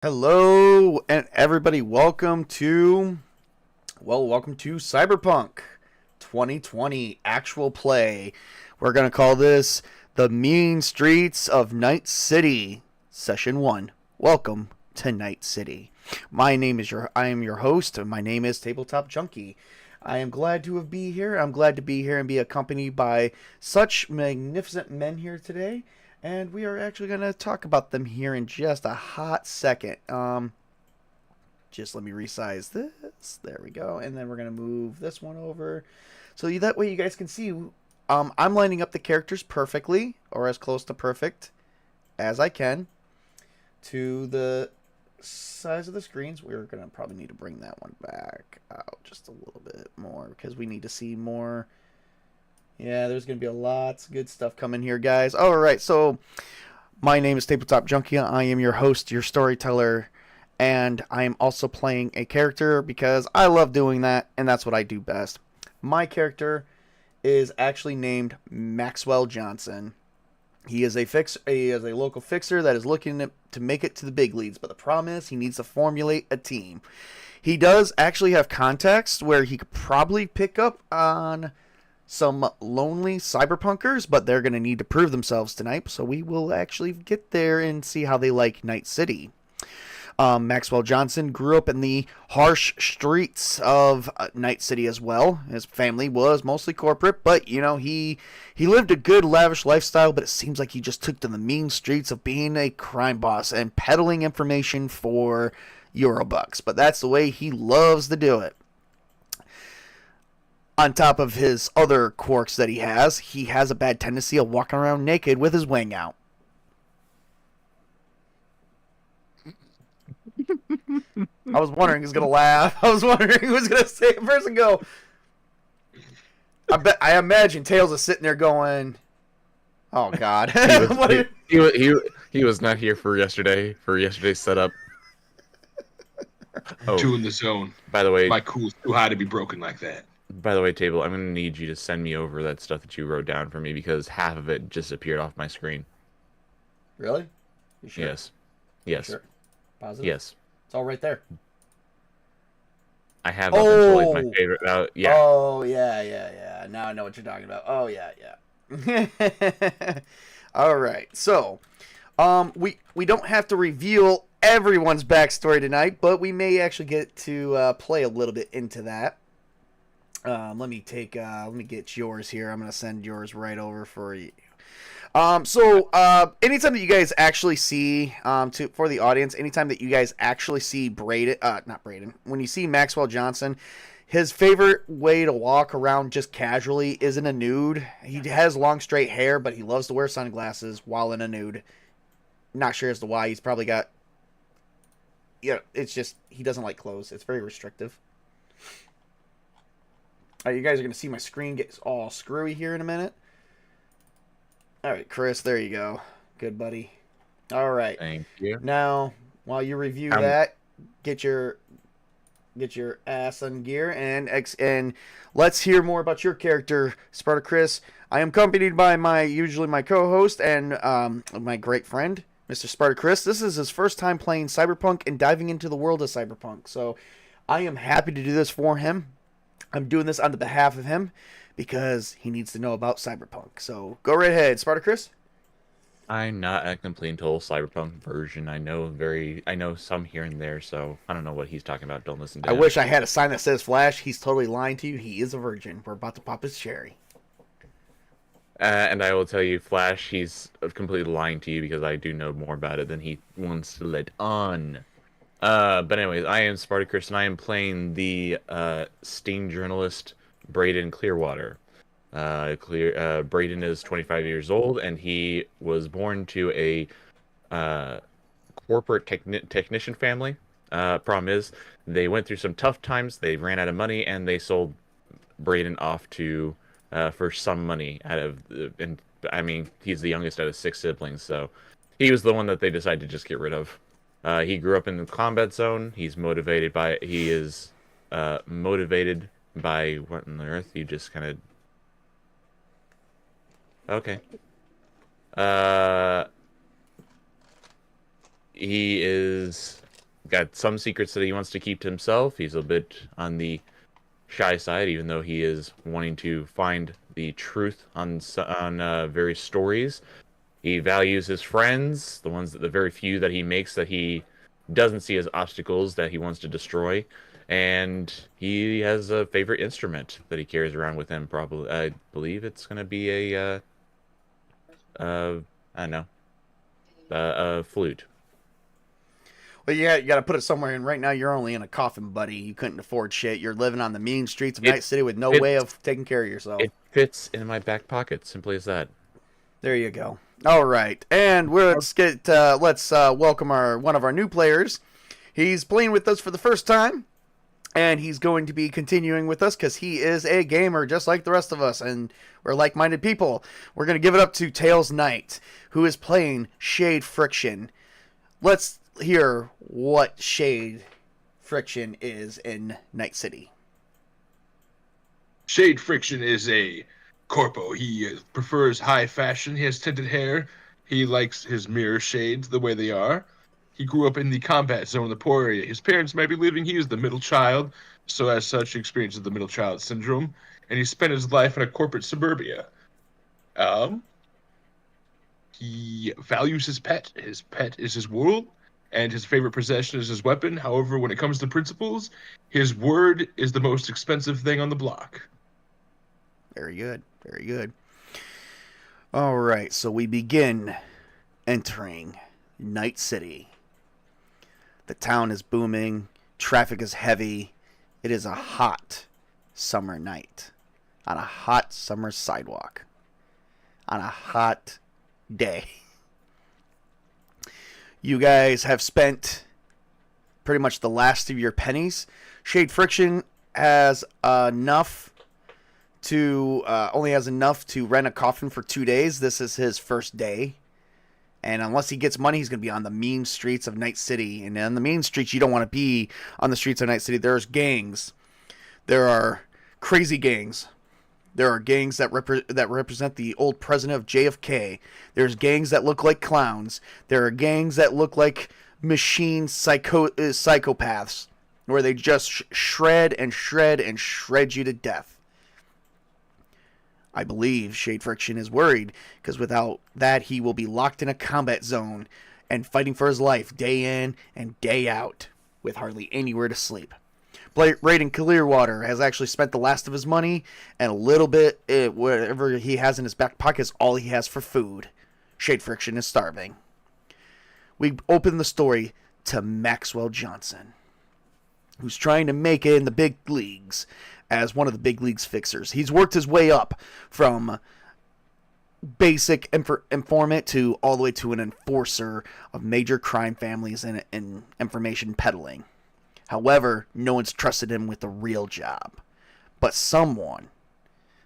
Hello, and everybody, welcome to Cyberpunk 2020 actual play. We're going to call this The Mean Streets of Night City, Session 1. Welcome to Night City. I am your host, and my name is Tabletop Junkie. I am glad to be here. I'm glad to be here and be accompanied by such magnificent men here today. And we are actually going to talk about them here in just a hot second. Just let me resize this. There we go. And then we're going to move this one over. So that way you guys can see. I'm lining up the characters perfectly, or as close to perfect as I can, to the size of the screens. We're going to probably need to bring that one back out just a little bit more, because we need to see more. Yeah, there's going to be lots of good stuff coming here, guys. All right, so my name is Tabletop Junkie. I am your host, your storyteller, and I am also playing a character because I love doing that, and that's what I do best. My character is actually named Maxwell Johnson. He is a local fixer that is looking to make it to the big leagues, but the problem is he needs to formulate a team. He does actually have contacts where he could probably pick up on some lonely cyberpunkers, but they're going to need to prove themselves tonight, so we will actually get there and see how they like Night City. Maxwell Johnson grew up in the harsh streets of Night City as well. His family was mostly corporate, but, he lived a good, lavish lifestyle, but it seems like he just took to the mean streets of being a crime boss and peddling information for Eurobucks. But that's the way he loves to do it. On top of his other quirks that he has a bad tendency of walking around naked with his wang out. I was wondering who's going to laugh. I was wondering who was going to say it first and go. I imagine Tails is sitting there going, oh, God. He was not here for yesterday's setup. Oh, two in the zone. By the way, my cool's too high to be broken like that. By the way, Table, I'm going to need you to send me over that stuff that you wrote down for me, because half of it just appeared off my screen. Really? You sure? Yes. Yes. Sure? Positive? Yes. It's all right there. I have up until my favorite. Yeah. Oh, yeah. Now I know what you're talking about. Oh, yeah. All right. So, we don't have to reveal everyone's backstory tonight, but we may actually get to play a little bit into that. Let me get yours here. I'm going to send yours right over for you. So anytime that you guys actually see, for the audience, anytime that you guys actually see when you see Maxwell Johnson, his favorite way to walk around just casually is in a nude. He has long straight hair, but he loves to wear sunglasses while in a nude. Not sure as to why. He's probably got, it's just, he doesn't like clothes. It's very restrictive. You guys are going to see my screen get all screwy here in a minute. All right, Chris, there you go. Good, buddy. All right. Thank you. Now, while you review Um, that, get your ass on gear and let's hear more about your character, Spartacus. I am accompanied by my co-host and my great friend, Mr. Spartacus. This is his first time playing Cyberpunk and diving into the world of Cyberpunk. So, I am happy to do this for him. I'm doing this on the behalf of him because he needs to know about Cyberpunk. So, go right ahead, Spartacus. I'm not a complete total cyberpunk version. I know some here and there, so I don't know what he's talking about. Don't listen to I him. wish I had a sign that says Flash. He's totally lying to you. He is a virgin. We're about to pop his cherry. And I will tell you, Flash, he's completely lying to you because I do know more about it than he wants to let on. But anyways, I am Spartacus, and I am playing the Steam journalist Braden Clearwater. Braden is 25 years old, and he was born to a corporate technician family. Problem is, they went through some tough times. They ran out of money, and they sold Braden off to for some money out of. And I mean, he's the youngest out of 6 siblings, so he was the one that they decided to just get rid of. He grew up in the combat zone. He is motivated by what on earth? You just kind of okay. Uh, he is got some secrets that he wants to keep to himself. He's a bit on the shy side, even though he is wanting to find the truth on various stories. He values his friends, the very few that he makes that he doesn't see as obstacles that he wants to destroy, and he has a favorite instrument that he carries around with him. Probably, I believe it's going to be I don't know, a flute. Well, yeah, you got to put it somewhere. And right now, you're only in a coffin, buddy. You couldn't afford shit. You're living on the mean streets of Night City with no way of taking care of yourself. It fits in my back pocket. Simply as that. There you go. All right, and let's welcome one of our new players. He's playing with us for the first time, and he's going to be continuing with us because he is a gamer just like the rest of us, and we're like-minded people. We're going to give it up to Tails Knight, who is playing Shade Friction. Let's hear what Shade Friction is in Night City. Shade Friction is a corpo. He prefers high fashion. He has tinted hair. He likes his mirror shades the way they are. He grew up in the combat zone, the poor area. His parents might be believing he is the middle child, so as such, he experiences the middle child syndrome, and he spent his life in a corporate suburbia. He values his pet. His pet is his world, and his favorite possession is his weapon. However, when it comes to principles, his word is the most expensive thing on the block. Very good. Very good. All right, so we begin entering Night City. The town is booming. Traffic is heavy. It is a hot summer night on a hot summer sidewalk on a hot day. You guys have spent pretty much the last of your pennies. Shade Friction has enough to only has enough to rent a coffin for 2 days. This is his first day. And unless he gets money, he's going to be on the mean streets of Night City. And on the mean streets, you don't want to be on the streets of Night City. There's gangs. There are crazy gangs. There are gangs that represent the old president of JFK. There's gangs that look like clowns. There are gangs that look like machine psychopaths, where they just shred you to death. I believe Shade Friction is worried, because without that, he will be locked in a combat zone and fighting for his life day in and day out with hardly anywhere to sleep. Braden Clearwater has actually spent the last of his money, and a little bit, whatever he has in his back pocket is all he has for food. Shade Friction is starving. We open the story to Maxwell Johnson, who's trying to make it in the big leagues as one of the big leagues fixers. He's worked his way up from basic informant to all the way to an enforcer of major crime families and information peddling. However, no one's trusted him with the real job. But someone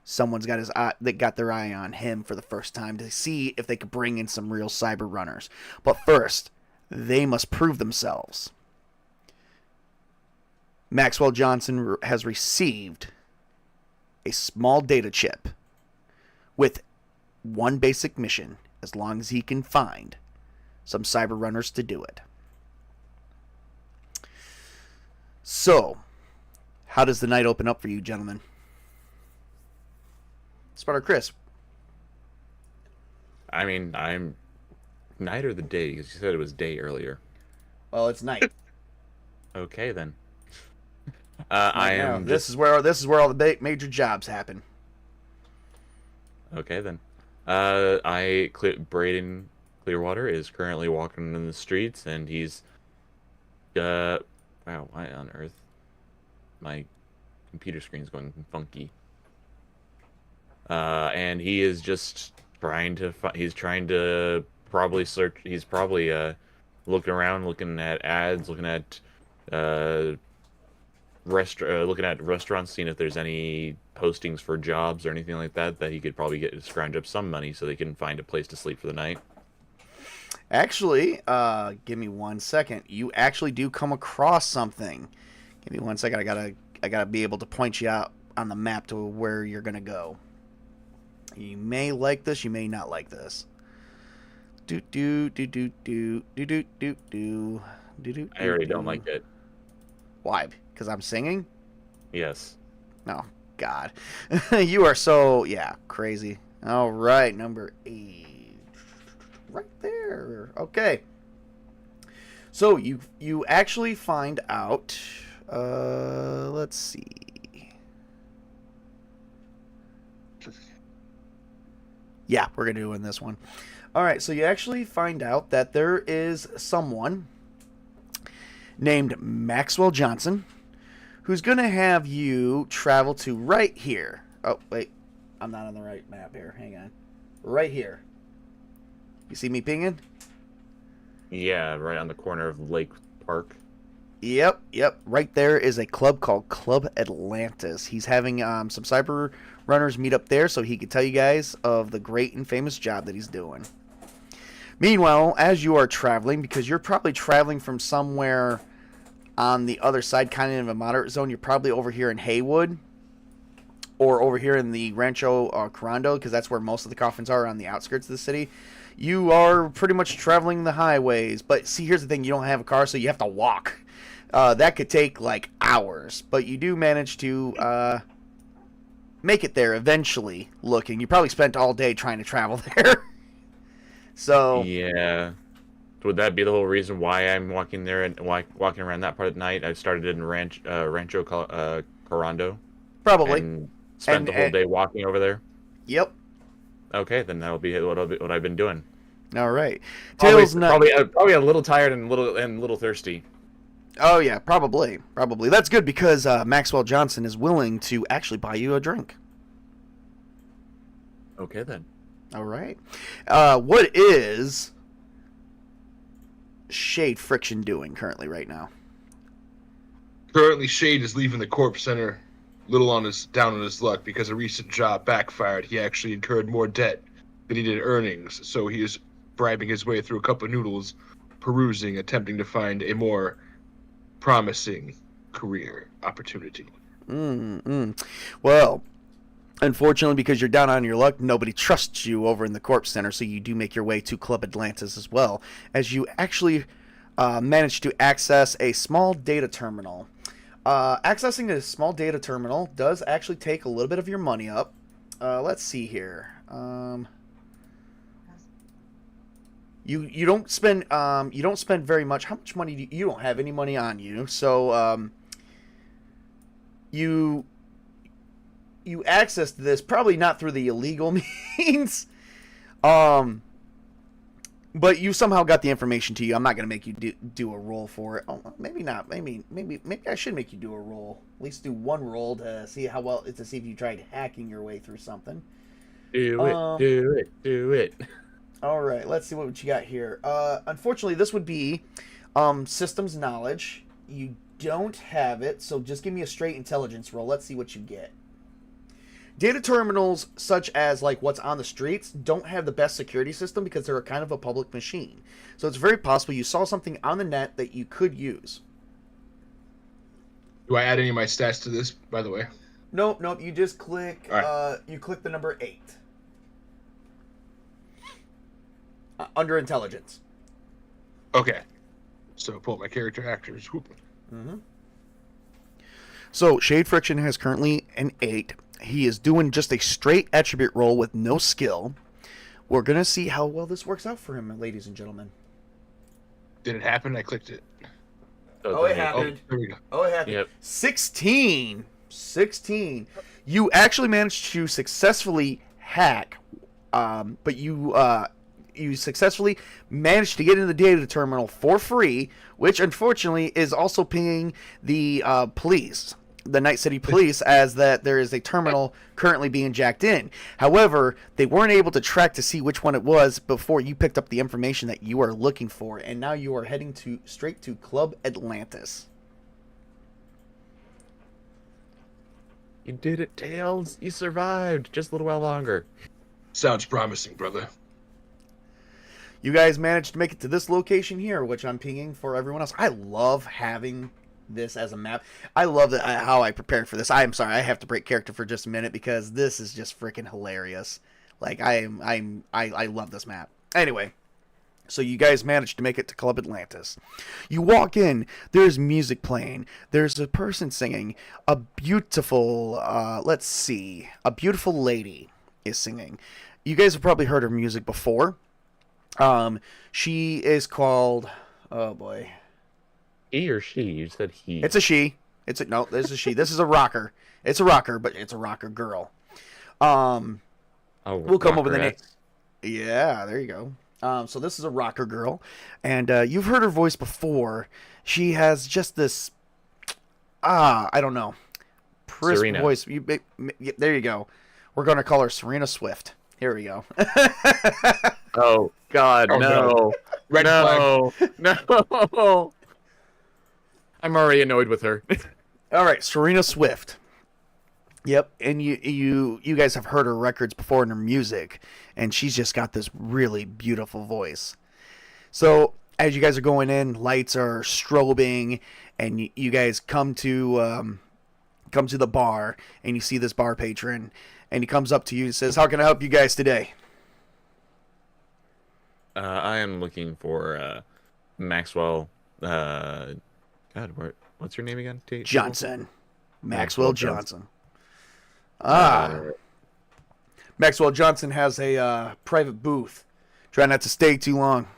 someone's got his eye, that got their eye on him for the first time to see if they could bring in some real cyber runners. But first, they must prove themselves. Maxwell Johnson has received a small data chip with one basic mission, as long as he can find some cyber runners to do it. So, how does the night open up for you, gentlemen? Sparta Chris. I mean, I'm night or the day, because you said it was day earlier. Well, it's night. Okay then. Right I now. am. This is where all the major jobs happen. Okay then. Braden Clearwater is currently walking in the streets, and he's wow, why on earth my computer screen's going funky? And he is just trying to he's trying to probably search. He's probably looking around, looking at ads, looking at looking at restaurants, seeing if there's any postings for jobs or anything like that he could probably get to scrounge up some money so they can find a place to sleep for the night. Actually, give me 1 second. You actually do come across something. Give me 1 second. I gotta be able to point you out on the map to where you're gonna go. You may like this. You may not like this. Do do do do do do do do do do. I already don't like it. Why? Because I'm singing? Yes. Oh, God. You are so, crazy. All right, number 8. Right there. Okay. So you actually find out, let's see. Yeah, we're going to do in this one. All right, so you actually find out that there is someone named Maxwell Johnson who's going to have you travel to right here. Oh, wait. I'm not on the right map here. Hang on. Right here. You see me pinging? Yeah, right on the corner of Lake Park. Yep. Right there is a club called Club Atlantis. He's having some cyber runners meet up there so he can tell you guys of the great and famous job that he's doing. Meanwhile, as you are traveling, because you're probably traveling from somewhere on the other side, kind of in a moderate zone, you're probably over here in Haywood or over here in the Rancho Corando, because that's where most of the coffins are on the outskirts of the city. You are pretty much traveling the highways. But see, here's the thing. You don't have a car, so you have to walk. That could take like hours. But you do manage to make it there eventually looking. You probably spent all day trying to travel there. So yeah. Would that be the whole reason why I'm walking there and walking around that part of the night? I started in Rancho Corando. Probably. And spent the whole day walking over there? Yep. Okay, then that'll be what I've been doing. All right. Tails probably a little tired and a little thirsty. Oh yeah, probably. That's good because Maxwell Johnson is willing to actually buy you a drink. Okay then. All right. What is Shade Friction doing currently right now? Currently, Shade is leaving the Corp Center down on his luck because a recent job backfired. He actually incurred more debt than he did earnings, so he is bribing his way through a cup of noodles, perusing, attempting to find a more promising career opportunity. Well, unfortunately, because you're down on your luck, nobody trusts you over in the Corp Center, so you do make your way to Club Atlantis as well, as you actually manage to access a small data terminal. Accessing a small data terminal does actually take a little bit of your money up. Let's see here. You don't spend very much. How much money you don't have any money on you, so you access this probably not through the illegal means. But you somehow got the information to you. I'm not going to make you do a roll for it. Oh, maybe not. Maybe I should make you do a roll. At least do one roll to see to see if you tried hacking your way through something. Do it. All right, let's see what you got here. Unfortunately, this would be systems knowledge. You don't have it, so just give me a straight intelligence roll. Let's see what you get. Data terminals, such as like what's on the streets, don't have the best security system because they're kind of a public machine. So it's very possible you saw something on the net that you could use. Do I add any of my stats to this, by the way? Nope. You just click. Right. You click the number 8 under intelligence. Okay. So pull up my character actors. Whoop. Mm-hmm. So Shade Friction has currently an 8. He is doing just a straight attribute roll with no skill. We're gonna see how well this works out for him, ladies and gentlemen. Did it happen? I clicked it. Oh, it happened. Oh, there we go. Oh, it happened. Yep. 16. You actually managed to successfully hack, but you successfully managed to get into the data terminal for free, which unfortunately is also pinging the police, the Night City Police, as that there is a terminal currently being jacked in. However, they weren't able to track to see which one it was before you picked up the information that you are looking for, and now you are heading straight to Club Atlantis. You did it, Tails. You survived. Just a little while longer. Sounds promising, brother. You guys managed to make it to this location here, which I'm pinging for everyone else. I love having this as a map. I love how I prepared for this. I'm sorry, I have to break character for just a minute because this is just freaking hilarious. Like I love this map. Anyway, so you guys managed to make it to Club Atlantis. You walk in, there's music playing. There's a person singing. A beautiful, a beautiful lady is singing. You guys have probably heard her music before. She is called, oh boy. He or she? You said he. It's a she. No, this is a she. This is a rocker. It's a rocker, but it's a rocker girl. We'll come up with a name. Yeah, there you go. So this is a rocker girl, and you've heard her voice before. She has just this, I don't know, crisp Serena. voice. There you go. We're gonna call her Serena Swift. Here we go. Oh God, Oh, no. Red No. No. I'm already annoyed with her. All right, Serena Swift. Yep, and you guys have heard her records before in her music, and she's just got this really beautiful voice. So as you guys are going in, lights are strobing, and you guys come to the bar, and you see this bar patron, and he comes up to you and says, "How can I help you guys today?" I am looking for Maxwell. God, what's your name again? Johnson. Maxwell Johnson. Uh, Maxwell Johnson has a private booth. Try not to stay too long.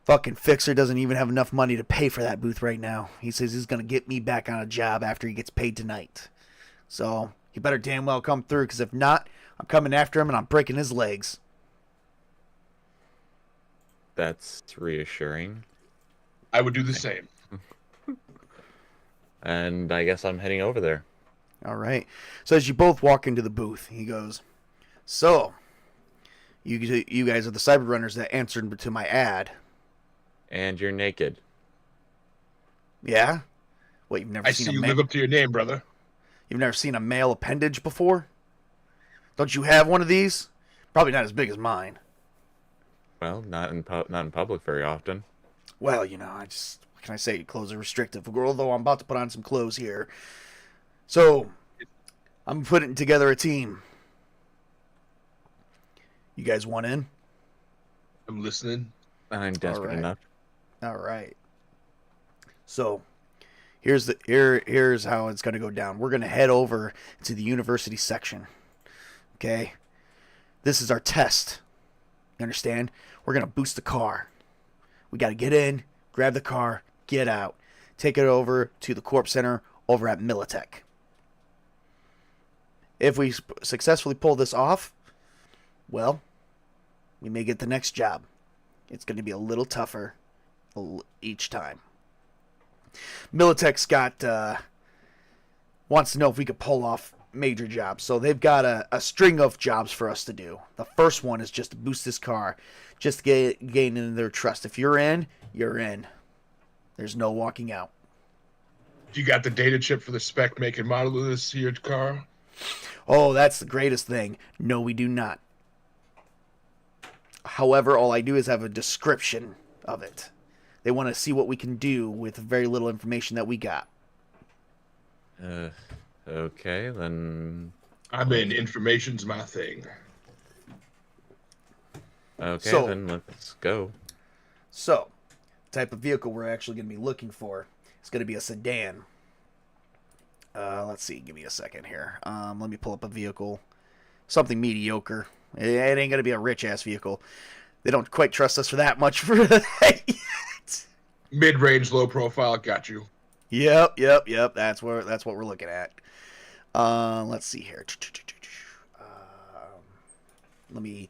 Fucking Fixer doesn't even have enough money to pay for that booth right now. He says he's going to get me back on a job after he gets paid tonight. So, he better damn well come through, because if not, I'm coming after him and I'm breaking his legs. That's reassuring. I would do the same. And I guess I'm heading over there. All right. So as you both walk into the booth, he goes, "So, you guys are the cyber runners that answered to my ad." And you're naked. Yeah? What, you've never I seen see a you male? live up to your name, brother. You've never seen a male appendage before? Don't you have one of these? Probably not as big as mine. Well, not in public very often. Well, what can I say? Clothes are restrictive. Although I'm about to put on some clothes here. So, I'm putting together a team. You guys want in? I'm listening. I'm desperate right. enough. All right. So, here's how it's going to go down. We're going to head over to the university section. Okay? This is our test. You understand? We're going to boost the car. We got to get in, grab the car, get out. Take it over to the Corp Center over at Militech. If we successfully pull this off, well, we may get the next job. It's going to be a little tougher each time. Militech's wants to know if we could pull off major jobs. So they've got a string of jobs for us to do. The first one is just to boost this car, just to gain into their trust. If you're in, you're in. There's no walking out. You got the data chip for the spec, make, and model of this here car? Oh, that's the greatest thing. No, we do not. However, all I do is have a description of it. They want to see what we can do with very little information that we got. Okay, then. I mean, information's my thing. Okay, So- then let's go. So, the type of vehicle we're actually going to be looking for is going to be a sedan. Let's see. Give me a second here. Let me pull up a vehicle. Something mediocre. It ain't going to be a rich-ass vehicle. They don't quite trust us for that much for that yet. Mid-range, low profile, got you. Yep. That's what we're looking at. Let's see here. Let me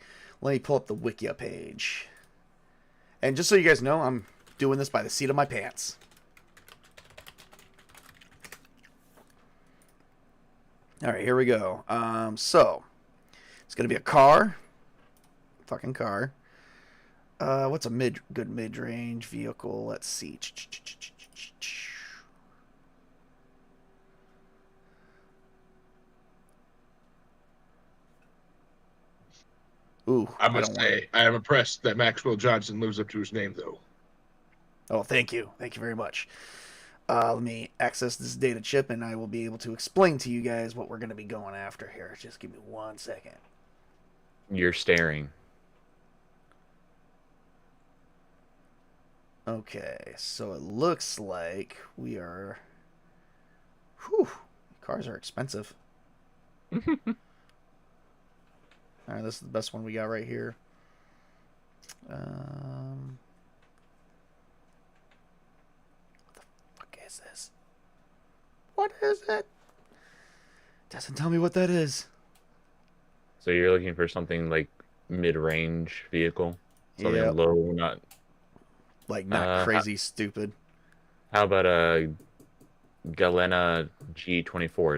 pull up the Wikia page. And just so you guys know, I'm doing this by the seat of my pants. All right, here we go. So it's gonna be a car, fucking car. What's a good mid-range vehicle? Let's see. Ooh, I must say, I am impressed that Maxwell Johnson lives up to his name, though. Oh, thank you very much. Let me access this data chip, and I will be able to explain to you guys what we're going to be going after here. Just give me 1 second. You're staring. Okay, so it looks like we are... Whew, cars are expensive. All right, this is the best one we got right here. What the fuck is this? What is it? Doesn't tell me what that is. So you're looking for something like mid-range vehicle? Something Yep. low, not... Like, not crazy stupid. How about a Galena G24?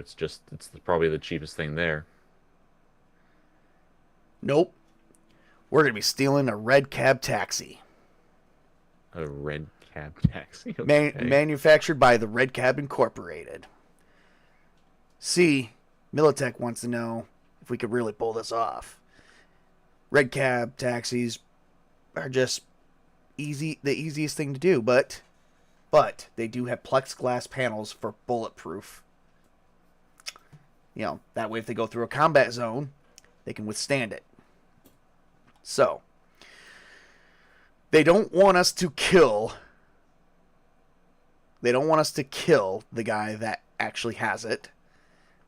It's probably the cheapest thing there. Nope. We're going to be stealing a red cab taxi. A red cab taxi? Okay. Manufactured by the Red Cab Incorporated. See, Militech wants to know if we could really pull this off. Red cab taxis are just the easiest thing to do, but they do have plexiglass panels for bulletproof. You know, that way if they go through a combat zone, they can withstand it. So, they don't want us to kill the guy that actually has it,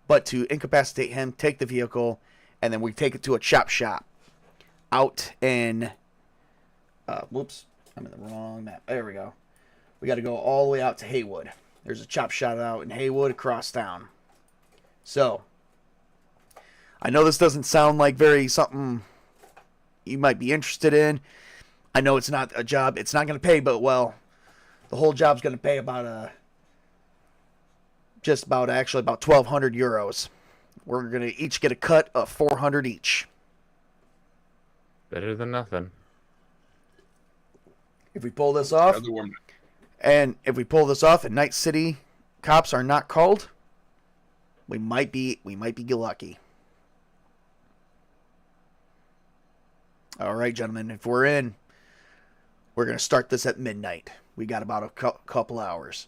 but to incapacitate him, take the vehicle, and then we take it to a chop shop out in... whoops, I'm in the wrong map. There we go. We got to go all the way out to Haywood. There's a chop shop out in Haywood across town. So, I know this doesn't sound like very something you might be interested in. I know it's not a job. It's not going to pay, but, well, the whole job's going to pay about about 1,200 euros. We're going to each get a cut of 400 each. Better than nothing. If we pull this off, and Night City cops are not called, we might be lucky. All right, gentlemen, if we're in, we're going to start this at midnight. We got about a couple hours.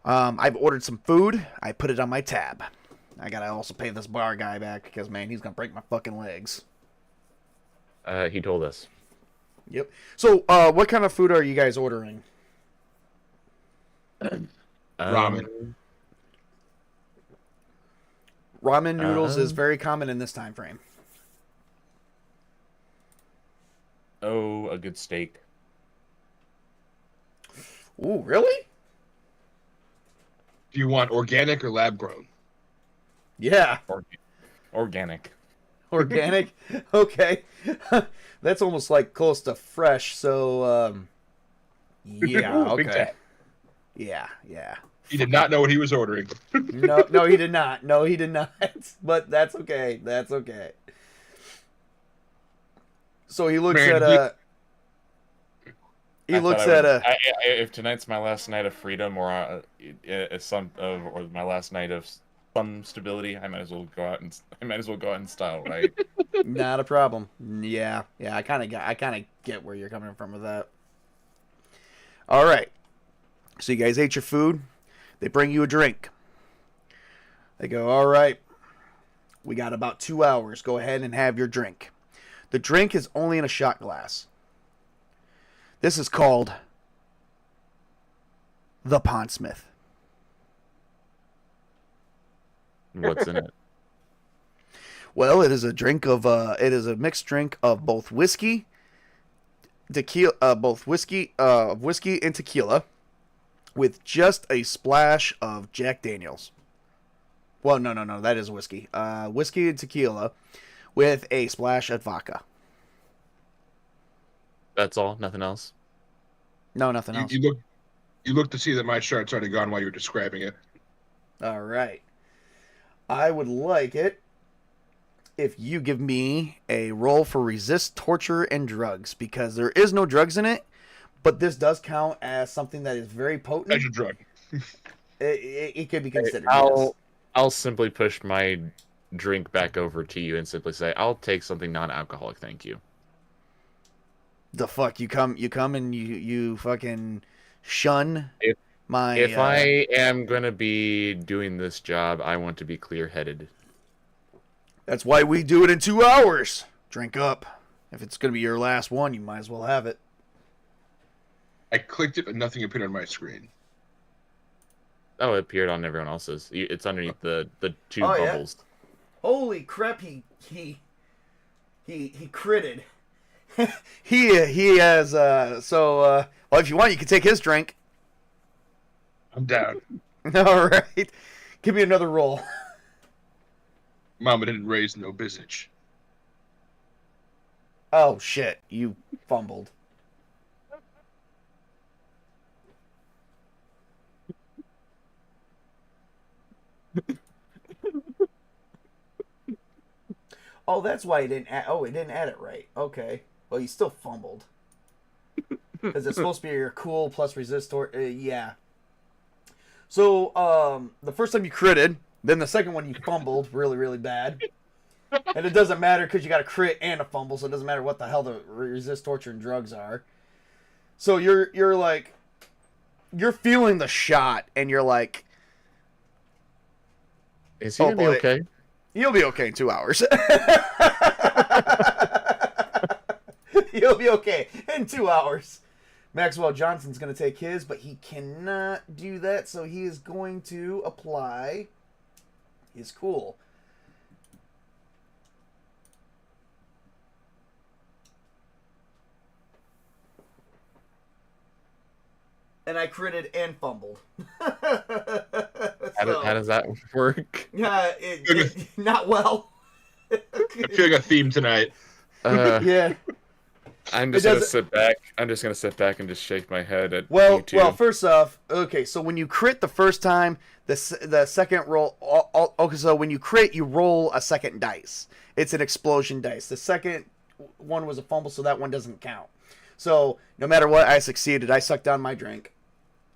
I've ordered some food. I put it on my tab. I got to also pay this bar guy back because, man, he's going to break my fucking legs. He told us. Yep. So, what kind of food are you guys ordering? Ramen. Ramen noodles is very common in this time frame. Oh, a good steak. Ooh, really? Do you want organic or lab grown? Yeah. Organic. Organic? Okay. That's almost like close to fresh, so, yeah, Big okay. tap. Yeah. He did not know what he was ordering. No, he did not. No, he did not. But that's okay. That's okay. So he looks Man, if tonight's my last night of freedom, or my last night of thumb stability. I might as well go out in style, right? Not a problem. Yeah, I kind of get where you're coming from with that. All right. So you guys ate your food. They bring you a drink. They go, all right, we got about 2 hours. Go ahead and have your drink. The drink is only in a shot glass. This is called the Pondsmith. What's in it? Well, it is a mixed drink of both whiskey, tequila, whiskey and tequila, with just a splash of Jack Daniels. Well, no, that is whiskey. Whiskey and tequila with a splash of vodka. That's all? Nothing else? No, nothing else. You look to see that my shirt's already gone while you were describing it. All right. I would like it if you give me a roll for resist torture and drugs, because there is no drugs in it, but this does count as something that is very potent. As a drug. It could be considered. I'll simply push my drink back over to you and simply say, I'll take something non-alcoholic, thank you. The fuck? You come and you fucking shun my... If I am going to be doing this job, I want to be clear-headed. That's why we do it in 2 hours. Drink up. If it's going to be your last one, you might as well have it. I clicked it, but nothing appeared on my screen. Oh, it appeared on everyone else's. It's underneath the two bubbles. Yeah? Holy crap! He critted. he has well, if you want, you can take his drink. I'm down. All right, give me another roll. Mama didn't raise no Bizich. Oh shit! You fumbled. Oh, that's why it didn't add. Oh, it didn't add it right. Okay. Well, you still fumbled. Because it's supposed to be your cool plus resist or yeah. So, the first time you critted, then the second one you fumbled really, really bad. And it doesn't matter because you got a crit and a fumble, so it doesn't matter what the hell the resist, torture, and drugs are. So you're like, you're feeling the shot, and you're like, is he gonna be okay? You'll be okay in 2 hours. You'll be okay in 2 hours. Maxwell Johnson's going to take his, but he cannot do that, so he is going to apply his cool. And I critted and fumbled. How does that work? Not well. I feel like a theme tonight. Yeah. I'm just gonna sit back. I'm just gonna sit back and just shake my head at well, you two. Well, first off, okay, so when you crit the first time, the second roll. Okay, so when you crit, you roll a second dice. It's an explosion dice. The second one was a fumble, so that one doesn't count. So no matter what, I succeeded. I sucked down my drink.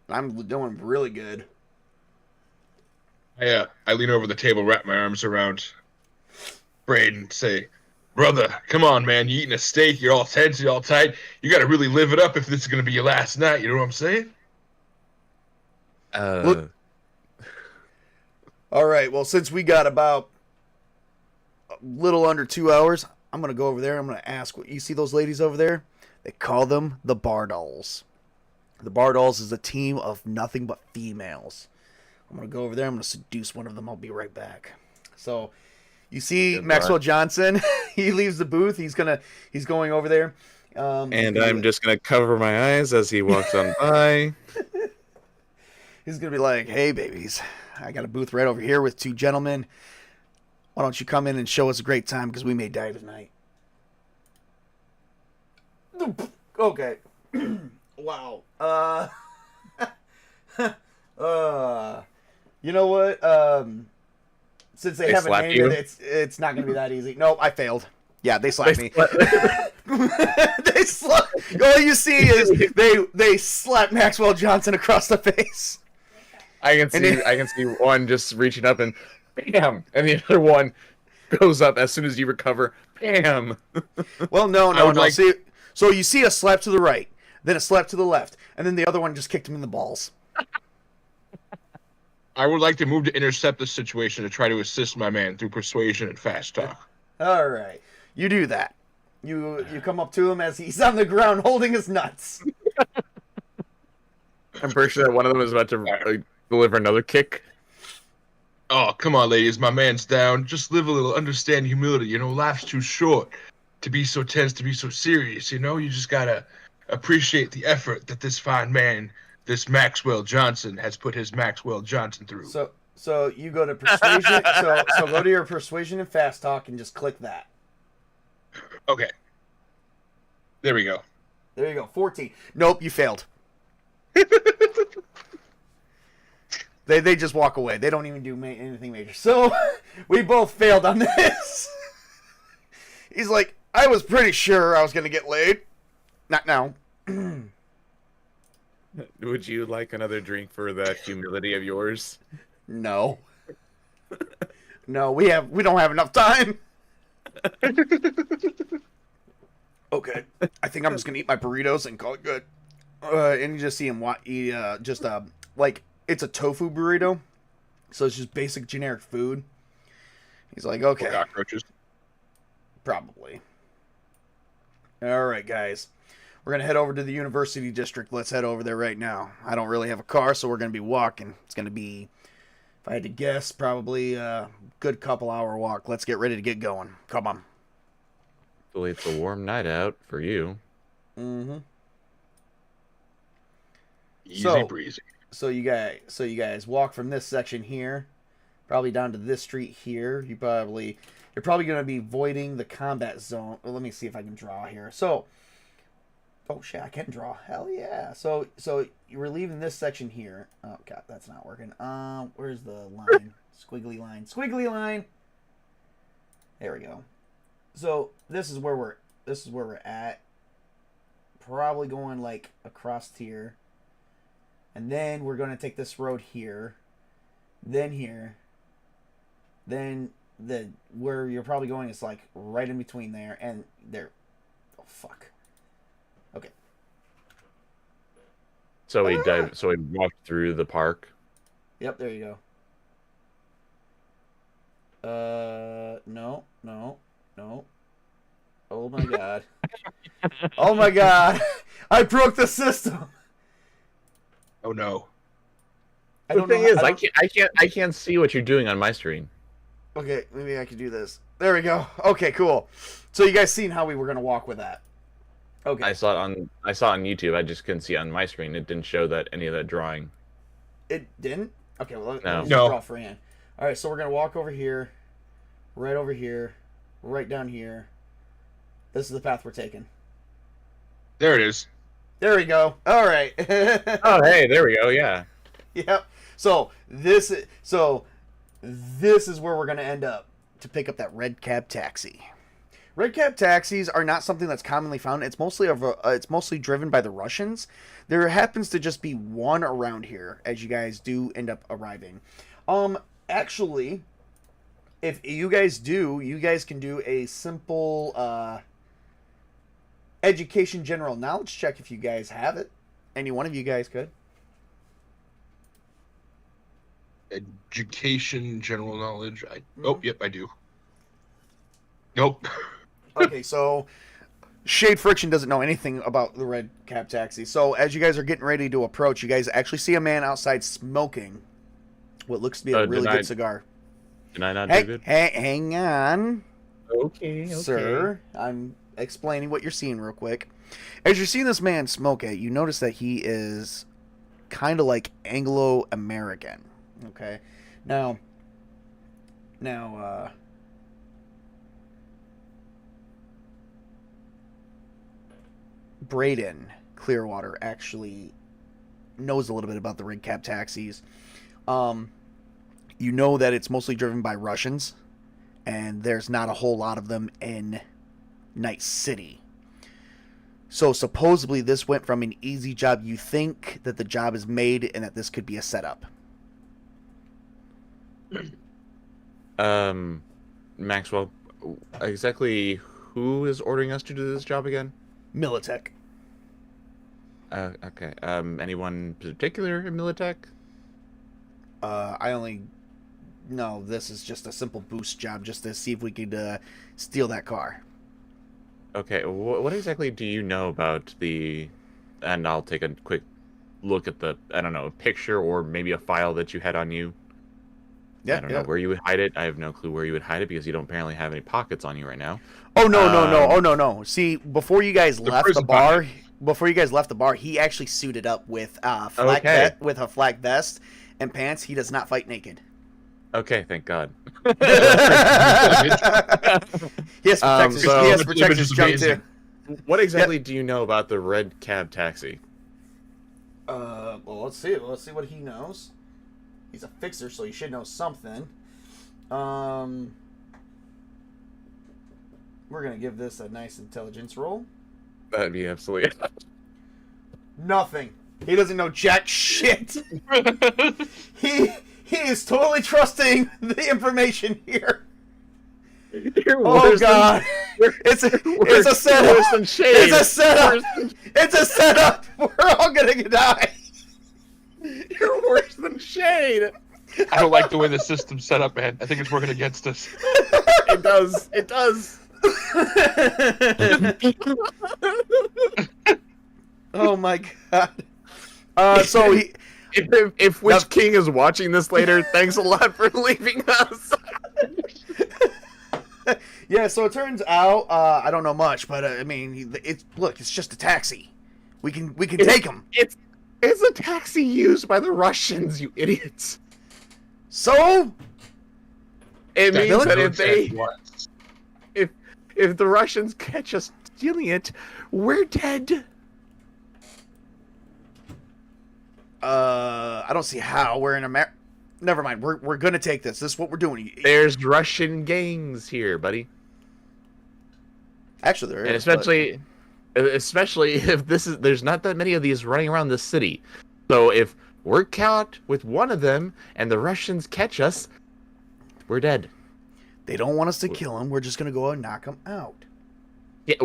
I'm doing really good. I lean over the table, wrap my arms around Braden, say, "Brother, come on, man. You eating a steak, you're all tense, you're all tight. You got to really live it up if this is going to be your last night." You know what I'm saying? Look. All right, well, since we got about a little under 2 hours, I'm going to go over there. I'm going to ask, you see those ladies over there? They call them the Bardolls. The Bardolls is a team of nothing but females. I'm going to go over there. I'm going to seduce one of them. I'll be right back. So, you see Maxwell Johnson. He leaves the booth. He's going over there. And I'm just going to cover my eyes as he walks on by. He's going to be like, "Hey, babies. I got a booth right over here with two gentlemen. Why don't you come in and show us a great time because we may die tonight." Okay. Wow. You know what? Since they haven't named it, it's not going to be that easy. Nope, I failed. Yeah, they slapped me. They slapped. All you see is they slap Maxwell Johnson across the face. I can see one just reaching up and, bam, and the other one goes up as soon as you recover, bam. Well, no. like- See, so you see a slap to the right, then a slap to the left, and then the other one just kicked him in the balls. I would like to move to intercept this situation to try to assist my man through persuasion and fast talk. All right, you do that. You come up to him as he's on the ground holding his nuts. I'm pretty sure that one of them is about to deliver another kick. Oh, come on, ladies. My man's down. Just live a little. Understand humility. You know, life's too short to be so tense, to be so serious. You know, you just gotta appreciate the effort that this fine man, this Maxwell Johnson, has put his Maxwell Johnson through. So you go to persuasion. so go to your persuasion and fast talk and just click that. Okay. There we go. There you go. 14. Nope, you failed. They just walk away. They don't even do anything major. So we both failed on this. He's like, I was pretty sure I was going to get laid. Not now. Would you like another drink for that humility of yours? No. No, we don't have enough time. Okay. I think I'm just going to eat my burritos and call it good. And you just see him eat like, it's a tofu burrito, so it's just basic generic food. He's like, okay. Cockroaches. Probably. All right, guys. We're going to head over to the University District. Let's head over there right now. I don't really have a car, so we're going to be walking. It's going to be, if I had to guess, probably a good couple-hour walk. Let's get ready to get going. Come on. Hopefully it's a warm night out for you. Mm-hmm. Easy breezy. So you guys walk from this section here, probably down to this street here. You're probably going to be voiding the combat zone. Well, let me see if I can draw here. So, oh shit, I can draw. Hell yeah. So you were leaving this section here. Oh god, that's not working. Where's the line? Squiggly line. There we go. So this is where we're at. Probably going like across here. And then we're going to take this road here, then here, then where you're probably going is like right in between there and there. Oh fuck. Okay. So we walked through the park. Yep, there you go. No. Oh my god. Oh my god. I broke the system. Oh no. The thing is, I can't see what you're doing on my screen. Okay, maybe I could do this. There we go. Okay, cool. So you guys seen how we were gonna walk with that? Okay. I saw it on YouTube. I just couldn't see it on my screen. It didn't show that any of that drawing. It didn't? Okay, well let me No. draw freehand. Alright, so we're gonna walk over here, right over here, right down here. This is the path we're taking. There it is. There we go. Alright. Oh hey, there we go, yeah. Yep. So this is where we're gonna end up to pick up that red cab taxi. Red cab taxis are not something that's commonly found. It's mostly driven by the Russians. There happens to just be one around here as you guys do end up arriving. Actually, if you guys can do a simple education general knowledge check if you guys have it. Any one of you guys could. Education, general knowledge. Oh, yep, I do. Nope. Okay, so Shade Friction doesn't know anything about the red cab taxi. So as you guys are getting ready to approach, you guys actually see a man outside smoking what looks to be a really good cigar. Did I not do good? Hang on. Okay, Sir, I'm explaining what you're seeing real quick. As you're seeing this man smoke it, you notice that he is kind of like Anglo-American. Okay. Now, Braden Clearwater actually knows a little bit about the red cab taxis. You know that it's mostly driven by Russians, and there's not a whole lot of them in Night City. So supposedly this went from an easy job. You think that the job is made and that this could be a setup. Maxwell, exactly who is ordering us to do this job again? Militech. Okay. Anyone particular in Militech? I only no. This is just a simple boost job, just to see if we could steal that car. Okay. What exactly do you know about the? And I'll take a quick look at the, I don't know, a picture or maybe a file that you had on you. Yeah, I don't yeah. know where you would hide it. I have no clue where you would hide it because you don't apparently have any pockets on you right now. Oh no, no, no. Oh no, no. See, before you guys left the prison bar, pocket. he actually suited up with Okay. with a flak vest and pants. He does not fight naked. Okay, thank God. He has to protect his, so- he has to protect Image his is junk amazing. too. What exactly do you know about the red cab taxi? Well, let's see. Let's see what he knows. He's a fixer, so he should know something. We're gonna give this a nice intelligence roll. That'd be absolutely. Nothing. He doesn't know jack shit. He is totally trusting the information here. Oh god. It's a setup. Worse than shade. It's a setup. It's a setup. We're all gonna die. You're worse than shade. I don't like the way the system's set up, man. I think it's working against us. It does. It does. Oh my god. So he. If Witch King is watching this later, thanks a lot for leaving us. Yeah, so it turns out I don't know much, but I mean, it's just a taxi. We can take him. It's a taxi used by the Russians, you idiots. So It means Dylan? that if the Russians catch us stealing it, we're dead. I don't see how we're in America. Never mind. We're gonna take this. This is what we're doing. There's Russian gangs here, buddy. Actually, there is. And especially if there's not that many of these running around this city. So if we're caught with one of them and the Russians catch us, we're dead. They don't want us to kill him. We're just gonna go and knock him out. Yeah,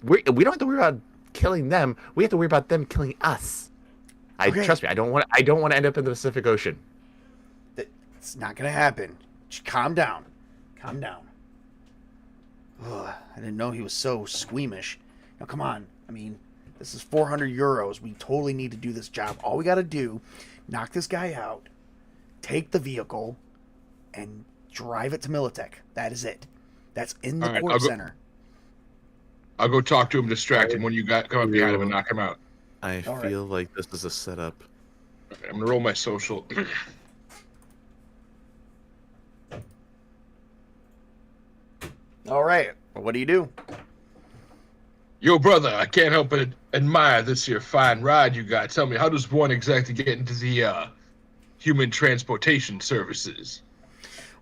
we don't have to worry about killing them. We have to worry about them killing us. Okay. Trust me. I don't want to end up in the Pacific Ocean. It's not gonna happen. Just calm down. Calm down. Ugh, I didn't know he was so squeamish. Now, come on. I mean, this is 400 euros. We totally need to do this job. All we got to do, knock this guy out, take the vehicle, and drive it to Militech. That is it. That's in the All right, court center. I'll go talk to him, distract him when you come up behind him and knock him out. I All feel like this is a setup. Okay, I'm gonna roll my social. All right. Well, what do you do? Yo, brother, I can't help but admire this here fine ride you got. Tell me, how does one exactly get into the human transportation services?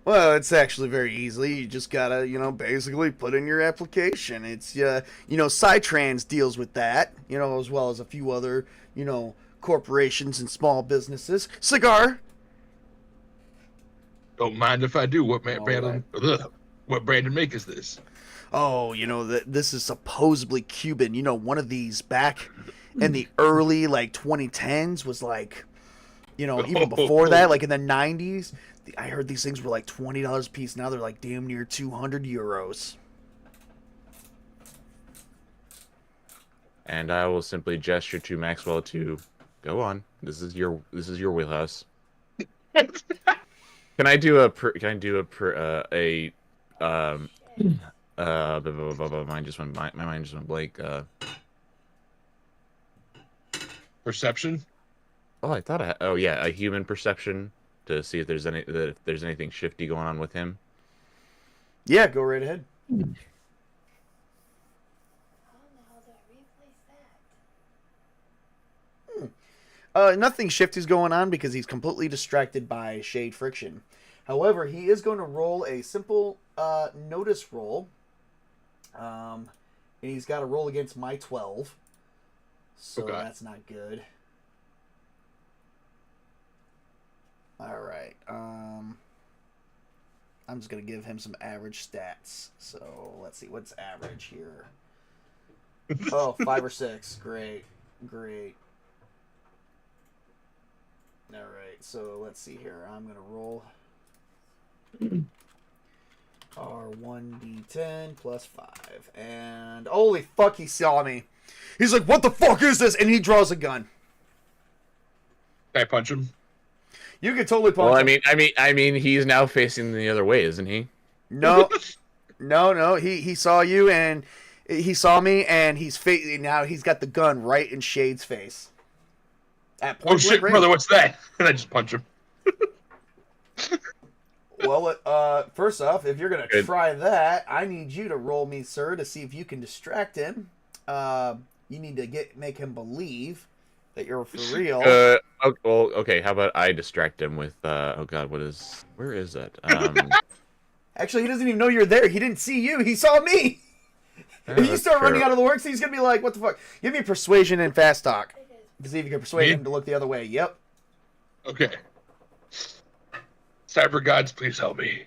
Well, it's actually very easily. You just gotta, basically put in your application. It's, Cytrans deals with that, as well as a few other, corporations and small businesses. Cigar. Don't mind if I do. What All brand? What brand and make is this? Oh, this is supposedly Cuban. One of these back in the early, 2010s was even before that, in the 90s. I heard these things were $20 a piece. Now they're damn near 200 euros. And I will simply gesture to Maxwell to go on. This is your wheelhouse. Can I do a my mind just went blank. Perception. A human perception to see if there's anything shifty going on with him. Yeah, go right ahead. How in the hell do I replace that? Nothing shifty's going on because he's completely distracted by shade friction. However, he is going to roll a simple notice roll. And he's got to roll against my 12. So Okay. that's not good. All right. I'm just gonna give him some average stats. So let's see what's average here. Oh, 5 or 6. Great. All right. So let's see here. I'm gonna roll. R1d10 plus 5. And holy fuck, he saw me. He's like, what the fuck is this? And he draws a gun. Can I punch him? You can totally punch Well, him. I mean, he's now facing the other way, isn't he? No. He saw you and he saw me and now he's got the gun right in Shade's face. At point Oh shit, blank range. brother, what's that? And I just punch him. Well, first off, if you're gonna Good. try that, I need you to roll me, sir, to see if you can distract him. You need to make him believe that you're for real. Okay. How about I distract him with? Oh God, where is that? Actually, he doesn't even know you're there. He didn't see you. He saw me. If you start running out of the works, he's gonna be like, "What the fuck?" Give me persuasion and fast talk to see if you can persuade Me? him to look the other way. Yep. Okay. Cyber gods, please help me.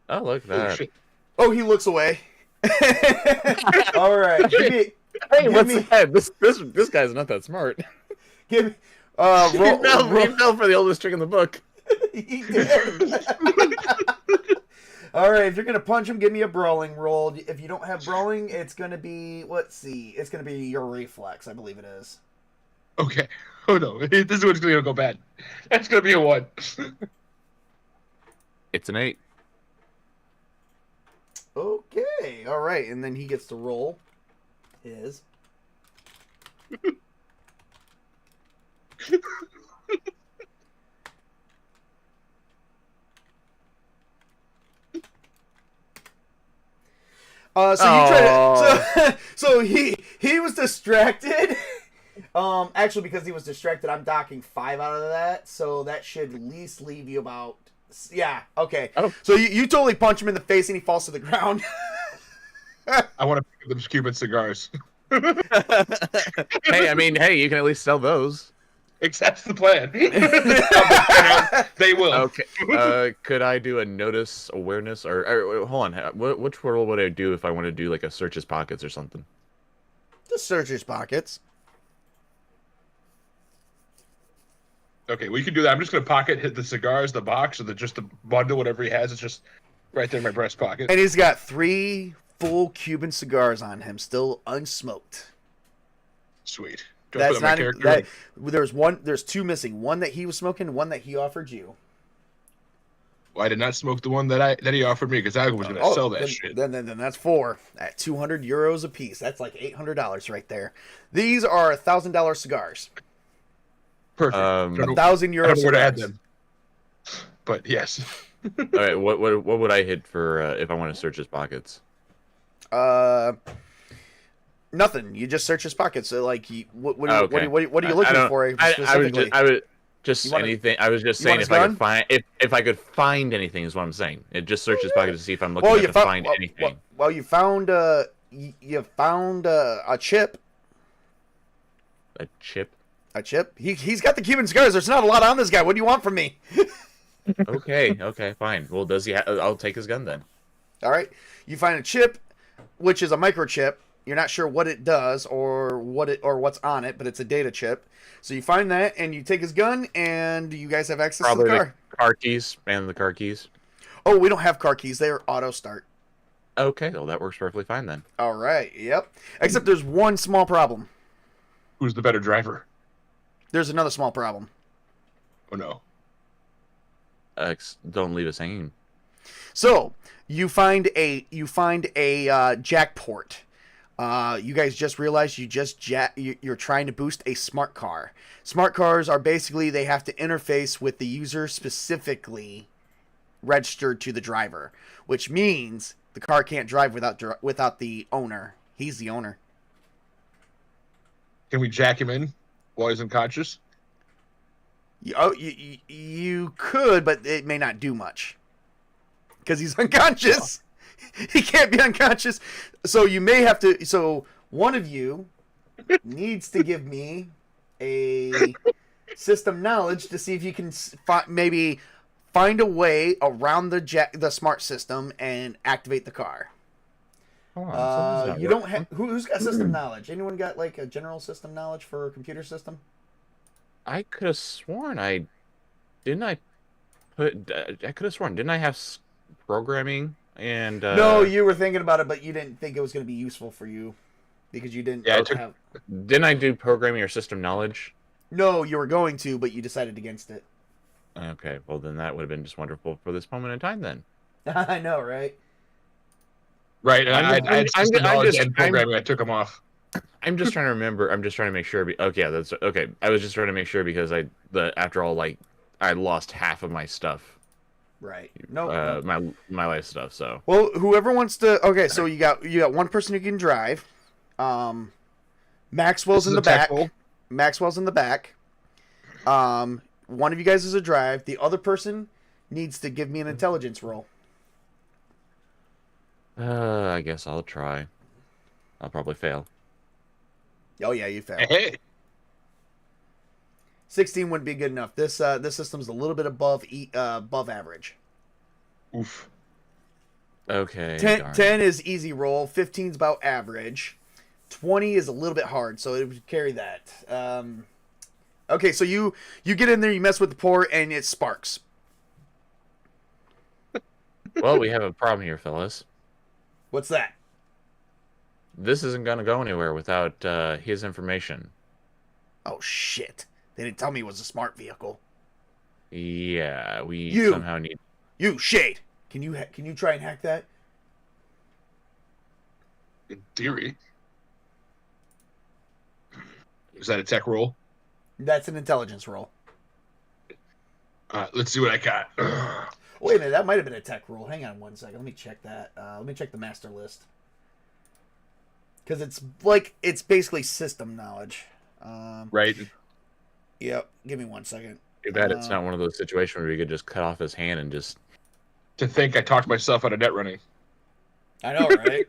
Oh, look at Holy that. shit. Oh, he looks away. All right. Hey, give what's me- that? This guy's not that smart. Give me. He fell for the oldest trick in the book. He did. All right, if you're gonna punch him, give me a brawling roll. If you don't have brawling, it's gonna be it's gonna be your reflex, I believe it is. Okay. Oh no, this is what's gonna go bad. That's gonna be a 1. It's an 8. Okay, all right, and then he gets to roll his. So you try to, so he was distracted. Actually, because he was distracted, I'm docking 5 out of that, so that should at least leave you about. Yeah, okay. Oh. So you totally punch him in the face and he falls to the ground. I want to pick up those Cuban cigars. Hey, you can at least sell those. That's the plan. They will. Okay. Could I do a notice awareness or hold on? Which roll would I do if I want to do like a search his pockets or something? Just search his pockets. Okay, we can do that. I'm just gonna hit the cigars, the box, or just the bundle, whatever he has. It's just right there in my breast pocket. And he's got 3 full Cuban cigars on him, still unsmoked. Sweet. Do I put That's that in my not character? there's 2 missing. One that he was smoking, one that he offered you. Well, I did not smoke the one that he offered me because I was gonna sell that then, shit. Then that's 4 at 200 euros a piece. That's like $800 right there. These are $1,000 cigars. Perfect. I 1,000 don't know euros where to add cigars. them. But yes. All right. What would I hit for if I want to search his pockets? Nothing. You just search his pockets. So like, what Oh, okay. are you looking for specifically? I was just You want anything. I was just you saying want if I his could find if I could find anything is what I'm saying. It just search his pockets to see if I'm looking Well, to find anything. Well, you found you found a chip. A chip. A chip. He's got the Cuban cigars. There's not a lot on this guy. What do you want from me? Okay, fine. Well, does he? I'll take his gun then. All right. You find a chip, which is a microchip. You're not sure what it does or what's on it, but it's a data chip. So you find that, and you take his gun, and you guys have access Probably to the car. the car keys and the car keys. Oh, we don't have car keys. They are auto start. Okay, well that works perfectly fine then. All right. Yep. Except there's one small problem. Who's the better driver? There's another small problem. Oh no. Don't leave us hanging. So you find a jackport. You guys just realized you're trying to boost a smart car. Smart cars are basically they have to interface with the user specifically registered to the driver, which means the car can't drive without the owner. He's the owner. Can we jack him in while he's unconscious? You could, but it may not do much because he's unconscious. He can't be unconscious, so you may have to. So one of you needs to give me a system knowledge to see if you can maybe find a way around the smart system and activate the car. Hold on, something's not You don't working. have who's got system knowledge? Anyone got like a general system knowledge for a computer system? I could have sworn I didn't. I could have sworn didn't I have programming and No, you were thinking about it, but you didn't think it was going to be useful for you because you didn't Yeah, I took- have. didn't I do programming or system knowledge? No, you were going to, but you decided against it. Okay, well then that would have been just wonderful for this moment in time then. I know, right? Right, and I had system knowledge and I'm- programming. I took them off. I'm just trying to remember. I'm just trying to make sure. Okay, yeah, that's okay. I was just trying to make sure because after all, like I lost half of my stuff, Right. No. my life stuff. So Well, whoever wants to. Okay, so you got one person who can drive. Maxwell's This in is the a tech back. roll? Maxwell's in the back. One of you guys is a drive. The other person needs to give me an intelligence roll. I guess I'll try. I'll probably fail. Oh yeah, you failed. Hey, 16 wouldn't be good enough. This system's a little bit above average. oof. Okay. 10 is easy roll. 15 is about average. 20 is a little bit hard, so it would carry that. Okay, so you get in there, you mess with the port, and it sparks. Well, we have a problem here, fellas. What's that? This isn't gonna go anywhere without his information. Oh shit! They didn't tell me it was a smart vehicle. Yeah, we You. somehow need. You Shade, can you try and hack that? In theory, is that a tech roll? That's an intelligence roll. Let's see what I got. Wait a minute, that might have been a tech roll. Hang on one second. Let me check that. Let me check the master list. Because it's basically system knowledge. Right. Yep. Give me 1 second. Too bad it's not one of those situations where we could just cut off his hand and just. To think I talked myself out of net running. I know, right?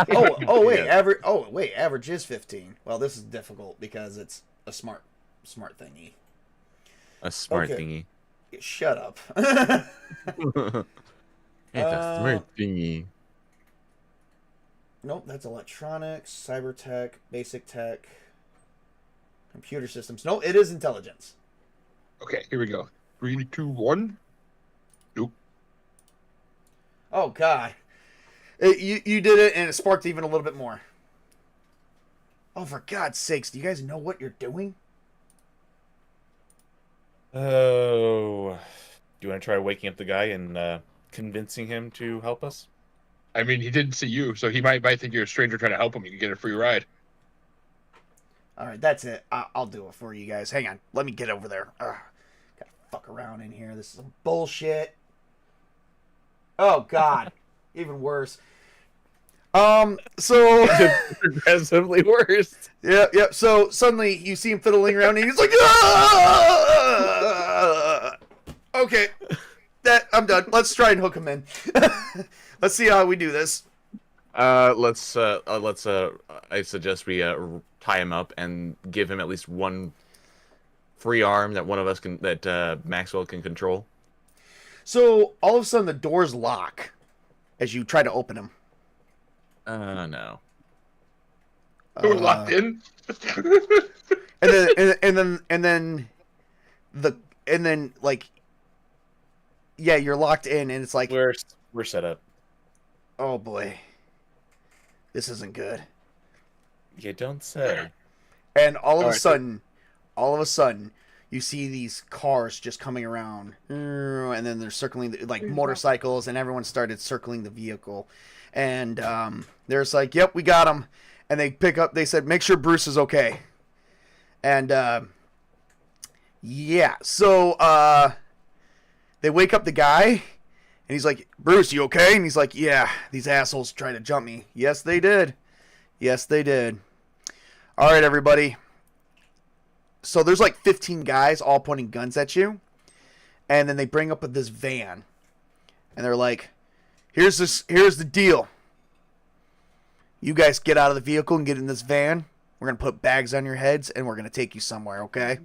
Wait, Yeah. average is 15. Well, this is difficult because it's a smart thingy. A smart Okay. thingy. Shut up. It's a smart thingy. Nope, that's electronics, cyber tech, basic tech, computer systems. No, it is intelligence. Okay, here we go. 3, 2, 1. Nope. Oh God, you did it, and it sparked even a little bit more. Oh, for God's sakes, do you guys know what you're doing? Oh, do you want to try waking up the guy and convincing him to help us? I mean, he didn't see you, so he might think you're a stranger trying to help him. You can get a free ride. All right, that's it. I'll do it for you guys. Hang on, let me get over there. Gotta fuck around in here. This is some bullshit. Oh God, even worse. So Progressively worse. yeah. So suddenly you see him fiddling around, and he's like, "Ah!" Okay, I'm done. Let's try and hook him in. Let's see how we do this. Let's. I suggest we tie him up and give him at least one free arm that one of us can, that Maxwell can control. So all of a sudden the doors lock as you try to open them. No. We're locked in. And then like, yeah, you're locked in, and it's like, We're set up. oh boy, this isn't good. You don't say. And all of a Alright, sudden, you see these cars just coming around, and then they're circling like motorcycles, and everyone started circling the vehicle, and there's like, yep, we got him, and they said, make sure Bruce is okay, and yeah, so they wake up the guy, and he's like, Bruce, you okay? And he's like, yeah, these assholes tried to jump me. Yes, they did. All right, everybody. So there's like 15 guys all pointing guns at you. And then they bring up this van. And they're like, here's the deal. You guys get out of the vehicle and get in this van. We're going to put bags on your heads and we're going to take you somewhere, okay?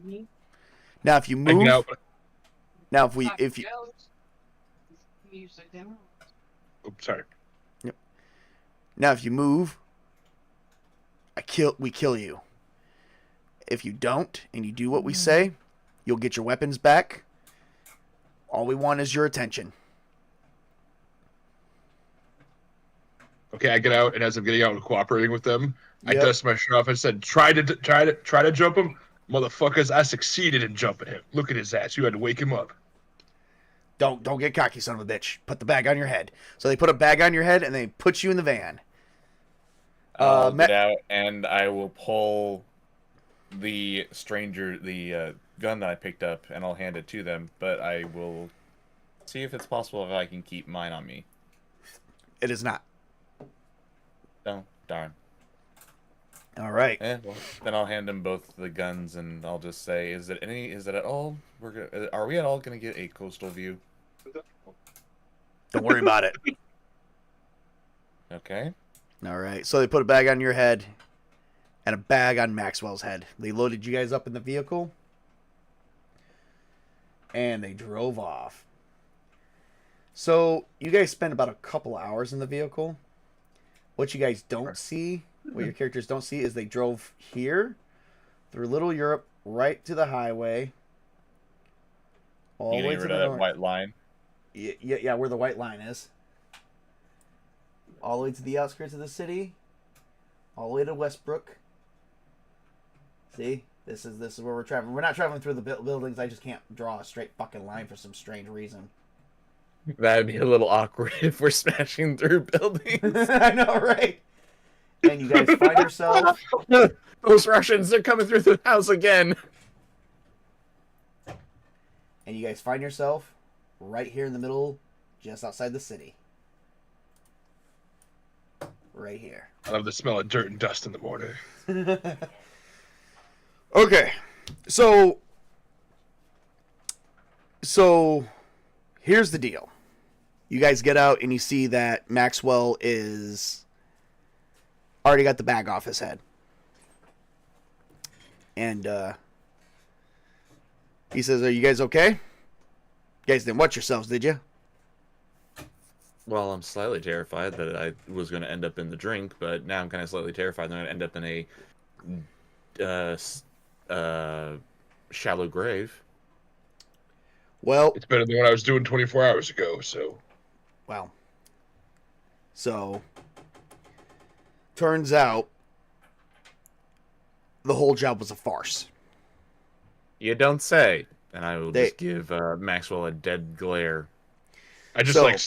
Now if you Hanging move, out. now if you Oh, sorry. Now, if you move, we kill you. If you don't, and you do what we say, you'll get your weapons back. All we want is your attention. Okay, I get out, and as I'm getting out and cooperating with them, I Yep. dust my shirt off and said, "Try to jump him, motherfuckers! I succeeded in jumping him. Look at his ass. You had to wake him up." Don't get cocky, son of a bitch. Put the bag on your head. So they put a bag on your head, and they put you in the van. I'll Ma- get out and I will pull the gun that I picked up, and I'll hand it to them. But I will see if it's possible if I can keep mine on me. It is not. Oh, darn. All right. Well, then I'll hand them both the guns, and I'll just say, Are we at all gonna get a coastal view? Don't worry about it. Okay. All right. So they put a bag on your head and a bag on Maxwell's head. They loaded you guys up in the vehicle, and they drove off. So you guys spend about a couple hours in the vehicle. What you guys don't see, what your characters don't see, is they drove here through Little Europe right to the highway. All the way to Rid the of that north. white line. Yeah, where the white line is. All the way to the outskirts of the city. All the way to Westbrook. See? This is where we're traveling. We're not traveling through the buildings. I just can't draw a straight fucking line for some strange reason. That'd be a little awkward if we're smashing through buildings. I know, right? And you guys find yourself... Those Russians, they're coming through the house again. And you guys find yourself right here in the middle, just outside the city. Right here. I love the smell of dirt and dust in the morning. Okay. So here's the deal. You guys get out and you see that Maxwell is already got the bag off his head. And he says, "Are you guys okay? You guys didn't watch yourselves, did you?" Well, I'm slightly terrified that I was going to end up in the drink, but now I'm kind of slightly terrified that I'm going to end up in a shallow grave. Well, It's better than what I was doing 24 hours ago, so... Well, so turns out the whole job was a farce. You don't say. And I will They- just give Maxwell a dead glare. I just So- like...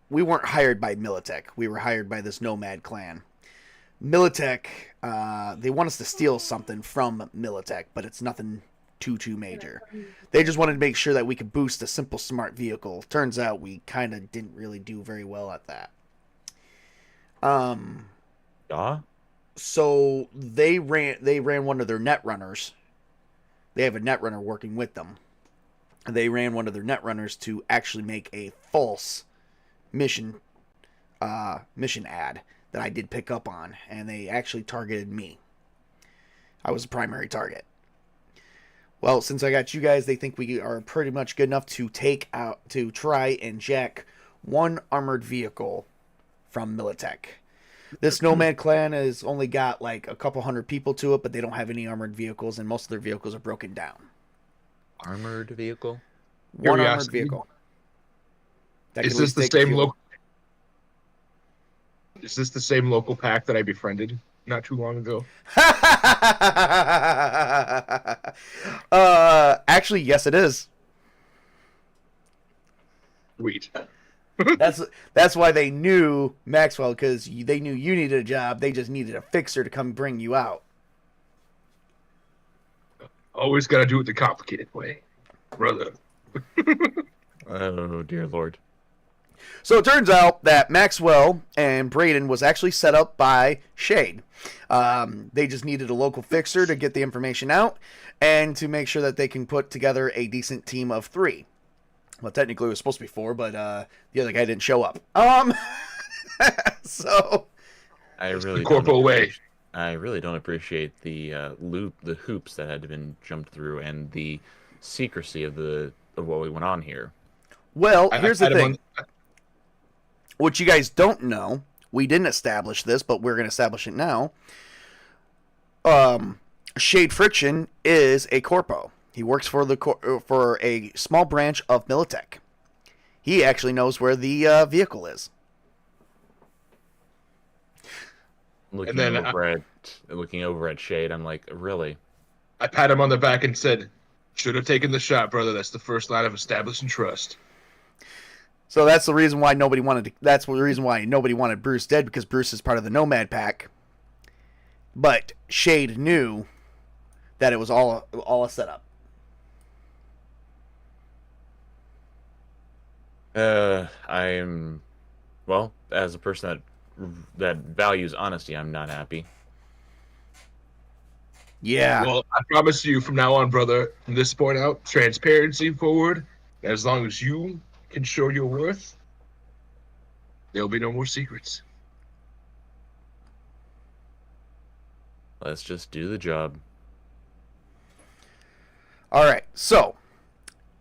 We weren't hired by Militech. We were hired by this nomad clan. Militech, they want us to steal something from Militech, but it's nothing too major. They just wanted to make sure that we could boost a simple smart vehicle. Turns out we kind of didn't really do very well at that. Yeah? So they ran one of their net runners. They have a net runner working with them. They ran one of their net runners to actually make a false mission ad that I did pick up on, and they actually targeted me. I was the primary target. Well, since I got you guys, they think we are pretty much good enough to try and jack one armored vehicle from Militech. This Nomad clan has only got like a couple hundred people to it, but they don't have any armored vehicles, and most of their vehicles are broken down. Armored vehicle? One armored Curiosity. vehicle. That Is can at this least the take same fuel. local... Is this the same local pack that I befriended not too long ago? Actually, yes, it is. Sweet. That's why they knew Maxwell, because they knew you needed a job. They just needed a fixer to come bring you out. Always gotta do it the complicated way, brother. Oh, dear Lord. So it turns out that Maxwell and Braden was actually set up by Shade. They just needed a local fixer to get the information out and to make sure that they can put together a decent team of 3. Well, technically it was supposed to be 4, but the other guy didn't show up. So I really the corpo don't way. appreciate- I really don't appreciate the the hoops that had been jumped through, and the secrecy of what we went on here. Well, I here's the had him thing. What you guys don't know, we didn't establish this, but we're going to establish it now. Shade Friction is a corpo. He works for for a small branch of Militech. He actually knows where the vehicle is. Looking then looking over at Shade, I'm like, really? I pat him on the back and said, "Should have taken the shot, brother. That's the first line of establishing trust." So that's the reason why nobody wanted. That's the reason why nobody wanted Bruce dead, because Bruce is part of the Nomad Pack. But Shade knew that it was all a setup. I'm, well, as a person that values honesty, I'm not happy. Yeah. Well, I promise you from now on, brother, from this point out, transparency forward. As long as you can show your worth, there'll be no more secrets. Let's just do the job. All right. So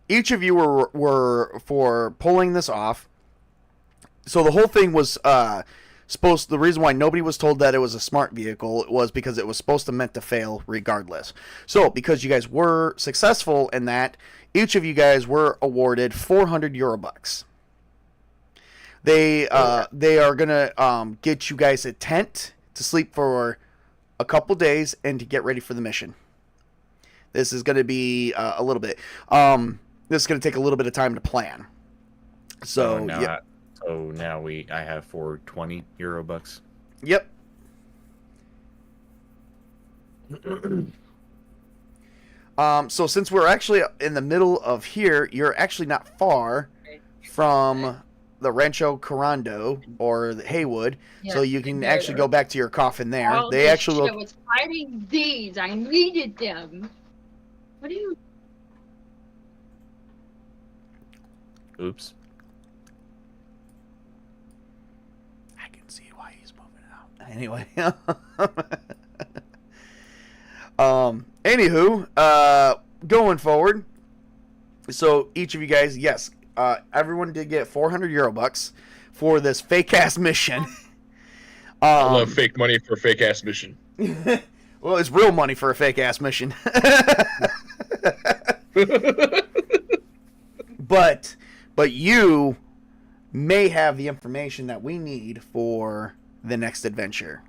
each of you were for pulling this off. So the whole thing was the reason why nobody was told that it was a smart vehicle was because it was supposed to meant to fail regardless. So because you guys were successful in that, each of you guys were awarded 400 euro bucks. They are gonna get you guys a tent to sleep for a couple days and to get ready for the mission. This is going to be a little bit. This is going to take a little bit of time to plan. So now I have 420 euro bucks. Yep. So since we're actually in the middle of here, you're actually not far from the Rancho Corando or the Haywood, so you can actually go back to your coffin there. All They this actually shit was fighting these. I needed them. What do you? Oops. I can see why he's moving out. Anyway. Anywho, going forward, so each of you guys, yes, everyone did get 400 euro bucks for this fake ass mission. I love fake money for a fake ass mission. Well, it's real money for a fake ass mission. But you may have the information that we need for the next adventure.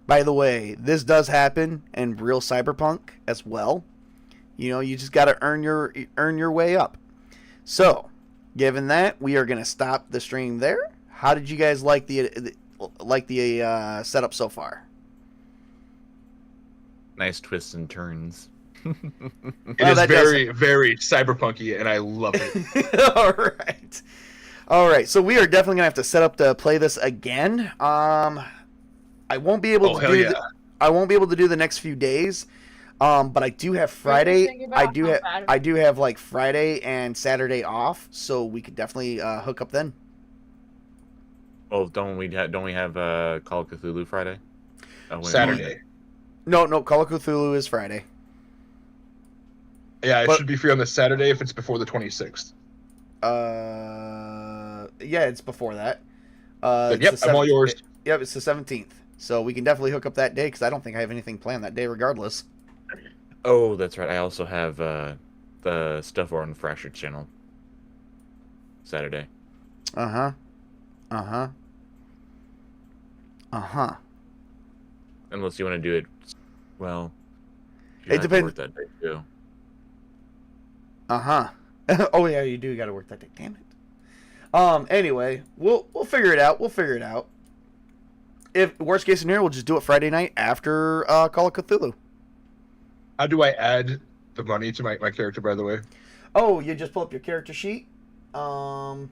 By the way, this does happen in real Cyberpunk as well. You know, you just got to earn your way up. So, given that, we are going to stop the stream there. How did you guys like the setup so far? Nice twists and turns. It Well, is very, very cyberpunky, and I love it. All right. So we are definitely gonna have to set up to play this again. I won't be able to do. I won't be able to do the next few days. But I do have Friday. I do have like Friday and Saturday off, so we could definitely hook up then. Well, don't we have Call of Cthulhu Friday? Oh, wait, Saturday. No, Call of Cthulhu is Friday. Yeah, it should be free on the Saturday if it's before the 26th. Yeah, it's before that. Yep, I'm all yours. Yep, it's the 17th. So we can definitely hook up that day because I don't think I have anything planned that day regardless. Oh, that's right. I also have the stuff on Fractured Channel. Saturday. Unless you want to do it, well, It depends. Work that day too. Oh yeah, you do got to work that day. Damn it. Anyway, we'll figure it out. If worst case scenario, we'll just do it Friday night after Call of Cthulhu. How do I add the money to my character, by the way? Oh, you just pull up your character sheet. Go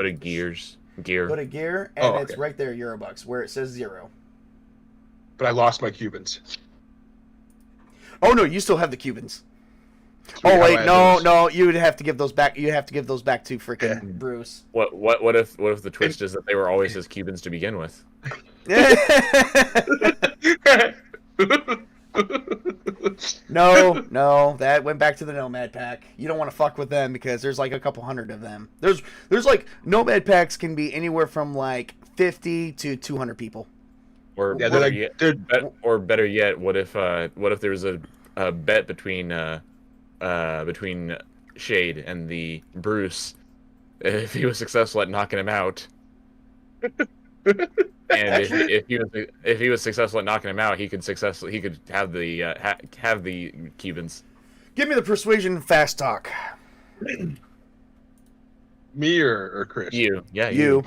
to gear, Go to gear, and it's right there, Eurobucks, where it says 0. But I lost my Cubans. Oh no, you still have the Cubans. Sweet, Oh wait, how I no, you would have to give those back. You have to give those back to freaking Bruce. What if the twist is that they were always his Cubans to begin with? No, that went back to the Nomad Pack. You don't want to fuck with them because there's like a couple hundred of them. There's like Nomad Packs can be anywhere from like 50 to 200 people. Or Yeah, better they're yet, like, or better yet, what if there's a bet between Shade and the Bruce, if he was successful at knocking him out, and if he was successful at knocking him out, he could have the have the Cubans. Give me the persuasion fast talk. me or Chris? You. You.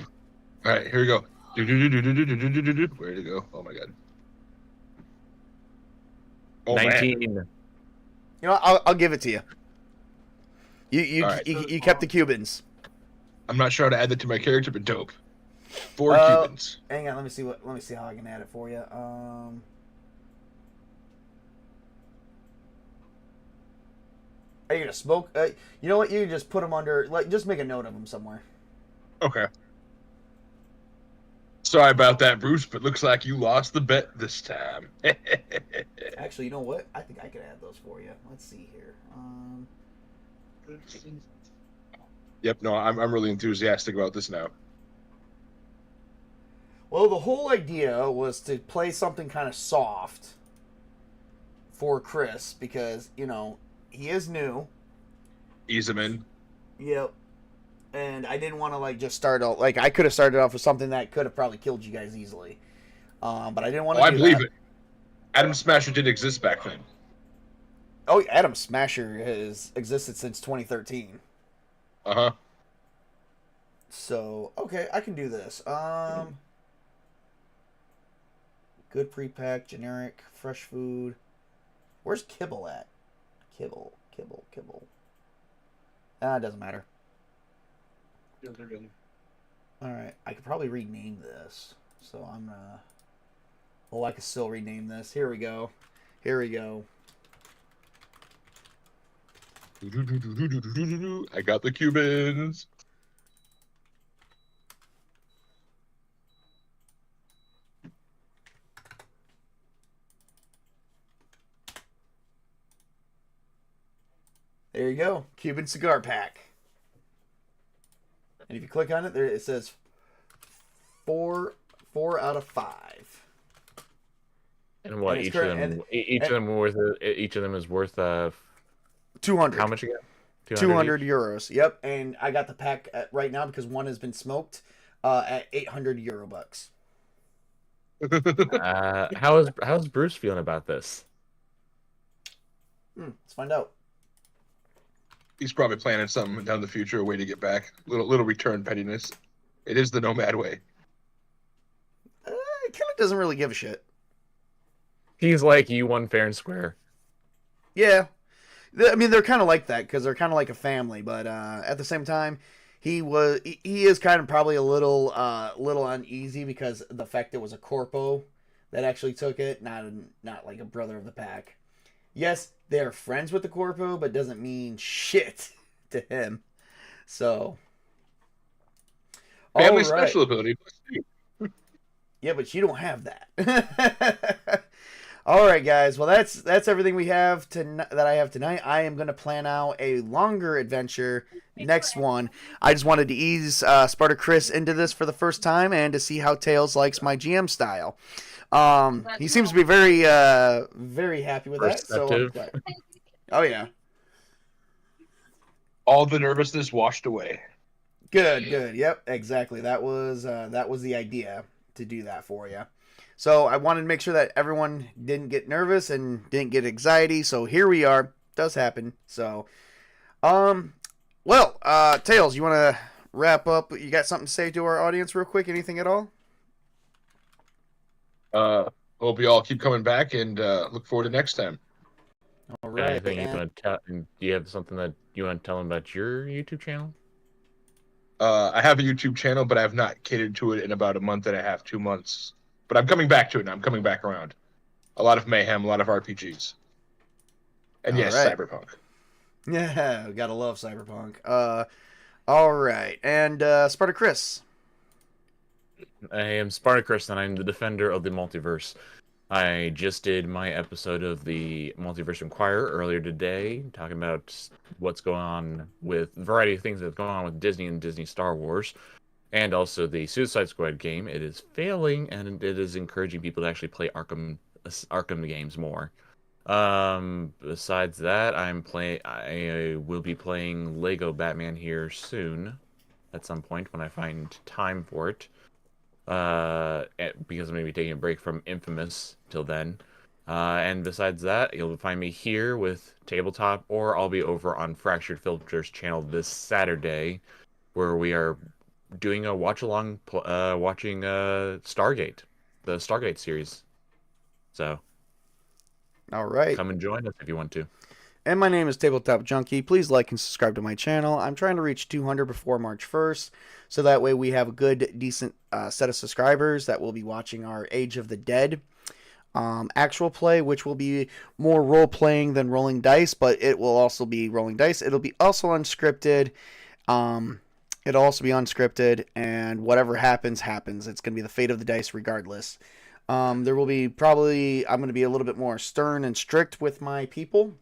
All right, here we go. Where'd it go? Oh my god. Oh, 19. man. You know, I'll give it to you. You All right. you kept the Cubans. I'm not sure how to add that to my character, but dope. 4 Cubans. Hang on, let me see how I can add it for you. Are you gonna smoke? You know what? You can just put them under. Like, just make a note of them somewhere. Okay. Sorry about that, Bruce, but looks like you lost the bet this time. Actually, you know what? I think I can add those for you. Let's see here. Yep, no, I'm really enthusiastic about this now. Well, the whole idea was to play something kind of soft for Chris because, you know, he is new. Ease him in. Yep. And I didn't want to, like, just start out. Like, I could have started off with something that could have probably killed you guys easily. But I didn't want to I do believe that. it. Adam Smasher did exist back then. Oh, Adam Smasher has existed since 2013. Uh-huh. So, okay, I can do this. Good pre-pack, generic, fresh food. Where's Kibble at? Kibble. It doesn't matter. Alright, I could probably rename this. So I'm gonna... Oh, I can still rename this. Here we go. I got the Cubans. There you go. Cuban cigar pack. And if you click on it, there it says 4 out of 5. And what And each of them is worth 200. how much again? 200 each? euros. Yep, and I got the pack right now because one has been smoked at 800 euro bucks. How's Bruce feeling about this? Let's find out. He's probably planning something down the future, a way to get back. Little return pettiness. It is the Nomad way. He kind of doesn't really give a shit. He's like, you won fair and square. Yeah. I mean, they're kind of like that because they're kind of like a family, but at the same time, he is kind of probably a little uneasy because of the fact it was a corpo that actually took it, not like a brother of the pack. Yes, they're friends with the corpo, but doesn't mean shit to him. So, Family all right. special ability. Yeah, but you don't have that. All right, guys. Well, that's everything we have that I have tonight. I am going to plan out a longer adventure next one. I just wanted to ease Sparta Chris into this for the first time and to see how Tails likes my GM style. He seems to be very very happy with that. So I'm glad. Oh yeah. All the nervousness washed away. Good. Yep, exactly. That was the idea to do that for you. So I wanted to make sure that everyone didn't get nervous and didn't get anxiety. So here we are. Does happen. So, well, Tails, you want to wrap up? You got something to say to our audience real quick? Anything at all? Hope you all keep coming back and look forward to next time. All right. Anything you want to tell? Do you have something that you want to tell them about your YouTube channel? I have a YouTube channel, but I have not catered to it in about a month and a half, 2 months. But I'm coming back to it now. I'm coming back around. A lot of mayhem, a lot of RPGs. And yes, right. Cyberpunk. Yeah, gotta love Cyberpunk. All right. And Sparta Chris. I am Spartacus, and I'm the defender of the multiverse. I just did my episode of the Multiverse Inquirer earlier today, talking about what's going on with a variety of things that's going on with Disney and Disney Star Wars, and also the Suicide Squad game. It is failing, and it is encouraging people to actually play Arkham games more. Besides that, I will be playing Lego Batman here soon, at some point when I find time for it. Because I'm going to be taking a break from Infamous till then. And besides that, you'll find me here with Tabletop, or I'll be over on Fractured Filters channel this Saturday, where we are doing a watch along, watching Stargate, the Stargate series. So, All right. come and join us if you want to. And my name is Tabletop Junkie. Please like and subscribe to my channel. I'm trying to reach 200 before March 1st, so that way we have a good, decent set of subscribers that will be watching our Age of the Dead actual play, which will be more role-playing than rolling dice, but it will also be rolling dice. It'll be also unscripted. It'll also be unscripted, and whatever happens, happens. It's going to be the fate of the dice regardless. There will be I'm going to be a little bit more stern and strict with my people.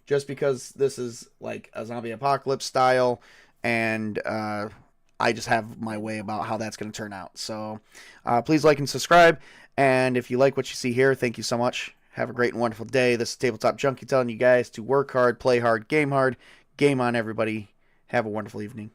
Just because this is like a zombie apocalypse style, and I just have my way about how that's going to turn out. So please like and subscribe, and if you like what you see here, thank you so much. Have a great and wonderful day. This is Tabletop Junkie telling you guys to work hard, play hard, game on, everybody. Have a wonderful evening.